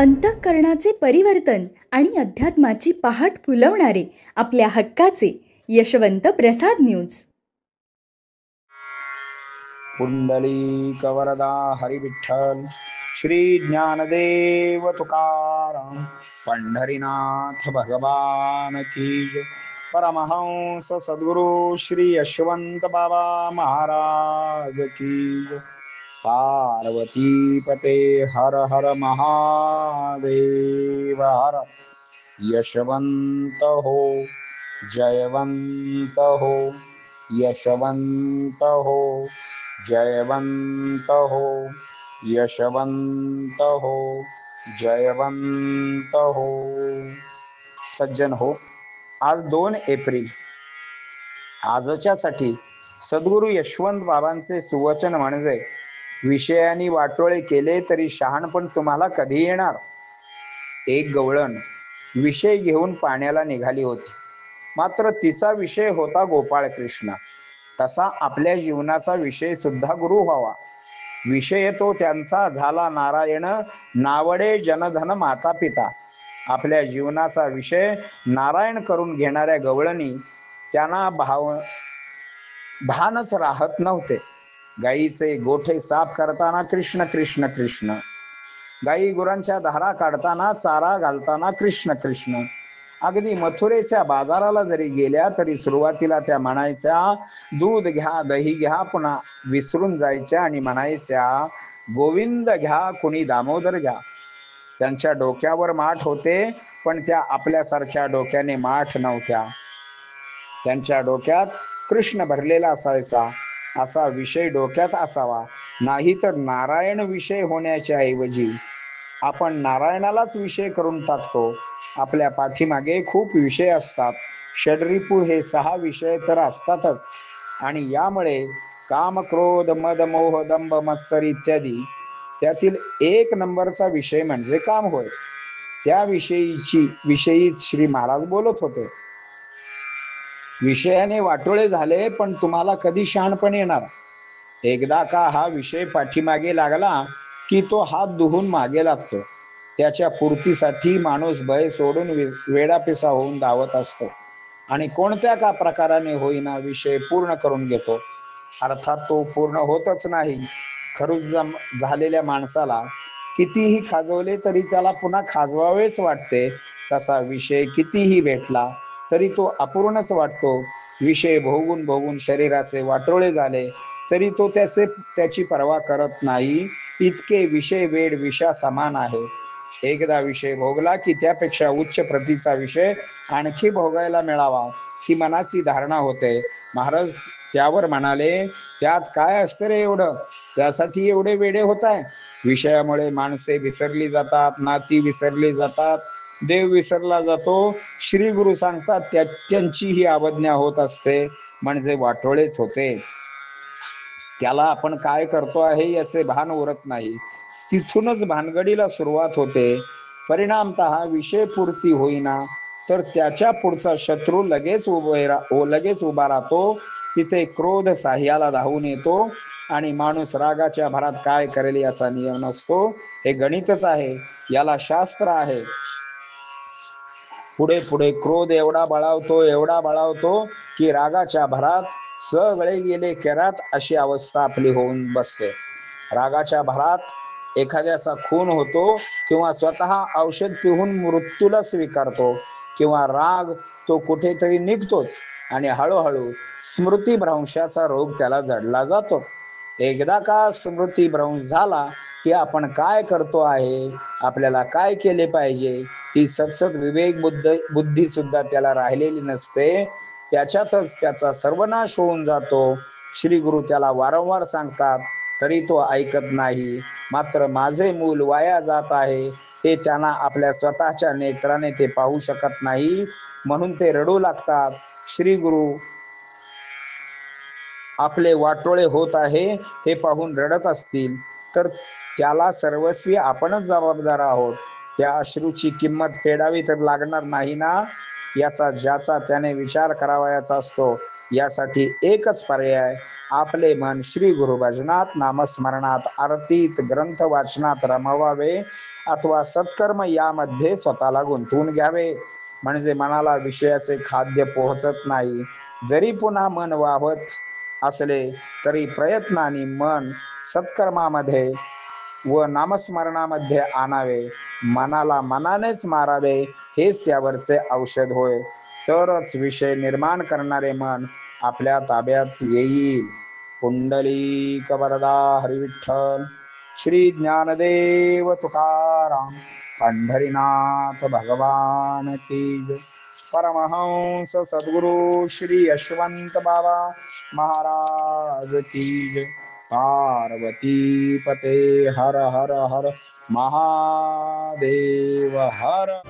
अंतःकरणाचे परिवर्तन आणि अध्यात्माची पहाट फुलवणारे आपल्या हक्काचे यशवंत प्रसाद न्यूज. पुंडलिक वरदा हरी विठ्ठल. श्री ज्ञानदेव तुकाराम पंढरीनाथ भगवान की जय. परमहंस सद्गुरु श्री यशवंत बाबा महाराज की जय. पार्वती पते हर हर महादेव हर. यशवंत हो, जयवंत हो, यशवंत हो, जयवंत हो, यशवंत हो, जयवंत हो. सज्जन हो, आज 2 एप्रिल. आजच्यासाठी सद्गुरु यशवंत बाबांचे सुवचन म्हणजे, विषयानी वाटोळे केले तरी शहाणपण तुम्हाला कधी येणार. एक गवळण विषय घेऊन पाण्याला निघाली होती, मात्र तिचा विषय होता गोपाळ कृष्ण. तसा आपल्या जीवनाचा विषय सुद्धा गुरु व्हावा. विषय तो त्यांचा झाला नारायण, नावडे जनधन माता पिता. आपल्या जीवनाचा विषय नारायण करून घेणाऱ्या गवळणी त्यांना भानच राहत नव्हते. गाईचे गोठे साफ करताना कृष्ण कृष्ण कृष्ण, गाई गुरांच्या धारा काढताना, चारा घालताना कृष्ण कृष्ण. अगदी मथुरेच्या बाजाराला जरी गेल्या तरी सुरुवातीला त्या म्हणायच्या दूध घ्या, दही घ्या, पुन्हा विसरून जायच्या आणि म्हणायच्या गोविंद घ्या, कुणी दामोदर घ्या. त्यांच्या डोक्यावर माठ होते, पण त्या आपल्यासारख्या डोक्याने माठ नव्हत्या. त्यांच्या डोक्यात कृष्ण भरलेला असायचा. असा विषय डोक्यात असावा, नाही तर नारायण विषय होण्याच्या ऐवजी आपण नारायणालाच विषय करून टाकतो. आपल्या पाठीमागे खूप विषय असतात. षड्रिपू हे 6 विषय तर असतातच, आणि यामुळे काम, क्रोध, मद, मोह, दंभ, मत्सर इत्यादी, त्यातील 1 नंबरचा विषय म्हणजे काम होय. त्या विषयी श्री महाराज बोलत होते. विषयाने वाटोळे झाले, पण तुम्हाला कधी शहाणपण येणार. एकदा का हा विषय पाठीमागे लागला की तो हात दुहून मागे लागतो. त्याच्या पूर्तीसाठी माणूस भय सोडून वेडापिसा होऊन धावत असतो आणि कोणत्या का प्रकाराने होईना विषय पूर्ण करून घेतो. अर्थात तो पूर्ण होतच नाही. खरुज झालेल्या माणसाला कितीही खाजवले तरी त्याला पुन्हा खाजवावेच वाटते. तसा विषय कितीही भेटला तरी तो अपूर्णच वाटतो. विषय भोगून भोगून शरीराचे वाटोळे झाले तरी तो त्याची पर्वा करत नाही. इतके विषय वेड विषा समान आहे. एकदा विषय भोगला की त्यापेक्षा उच्च प्रतीचा विषय आणखी भोगायला मिळावा ही मनाची धारणा होते. महाराज त्यावर म्हणाले, त्यात काय असतं रे एवढं, त्यासाठी एवढे वेडे होत आहे. विषयामुळे माणसे विसरली जातात, नाती विसरली जातात, देव विसरला जातो. श्री गुरु सांगतात त्यांची ही अवज्ञा होत असते, म्हणजे वाटोळेच होते. त्याला आपण काय करतो आहे याचे भान उरत नाही. तिथूनच भानगडीला सुरुवात होते. परिणामतः विषय पूर्ती होईना तर त्याच्या पुढचा शत्रू लगेच उभा राहतो. तिथे क्रोध साह्याला धावून येतो आणि माणूस रागाच्या भरात काय करेल याचा नियम नसतो. हे गणितच आहे, याला शास्त्र आहे. पुढे पुढे क्रोध एवढा बळावतो की रागाच्या भरात सगळे गेले केरात अशी अवस्था आपली होऊन बसते. रागाच्या भरात एखाद्याचा खून होतो किंवा स्वतः औषध पिऊन मृत्यूला स्वीकारतो, किंवा राग तो कुठेतरी निघतोच आणि हळूहळू स्मृतिभ्रंशाचा रोग त्याला जडला जातो. एकदा का स्मृतिभ्रंश झाला की आपण काय करतो आहे, आपल्याला काय केले पाहिजे ही सतसत विवेक बुद्धी सुद्धा त्याला राहिलेली नसते. त्याच्यातच त्याचा सर्वनाश होऊन जातो. श्री गुरु त्याला वारंवार सांगतात तरी तो ऐकत नाही. मात्र माझे मूल वाया जात आहे हे त्यांना आपल्या स्वतःच्या नेत्राने ते पाहू शकत नाही, म्हणून ते रडू लागतात. श्री गुरु आपले वाटोळे होत आहे हे पाहून रडत असतील तर त्याला सर्वस्वी आपणच जबाबदार आहोत. त्या अश्रूची किंमत फेडावी तर लागणार नाही ना, याचा ज्याचा त्याने विचार करावयाचा असतो. यासाठी एकच पर्याय, आपले मन श्री गुरु भजनात, नामस्मरणात, आरतीत, ग्रंथ वाचनात रमवावे अथवा सत्कर्म यामध्ये स्वतःला गुंतवून घ्यावे. म्हणजे मनाला विषयाचे खाद्य पोहोचत नाही. जरी पुन्हा मन वाहत असले तरी प्रयत्नाने मन सत्कर्मामध्ये व नामस्मरणामध्ये आणावे. मनाला मनानेच मारावे, हेच त्यावरचे औषध होय. तरच विषय निर्माण करणारे मन आपल्या ताब्यात येईल. पुंडलिक वरदा हरी विठ्ठल. श्री ज्ञानदेव तुकाराम पंढरीनाथ भगवान की जय. परमहंस सद्गुरु श्री यशवंत बाबा महाराज की जय. पार्वती पते हर हर हर महादेव हर.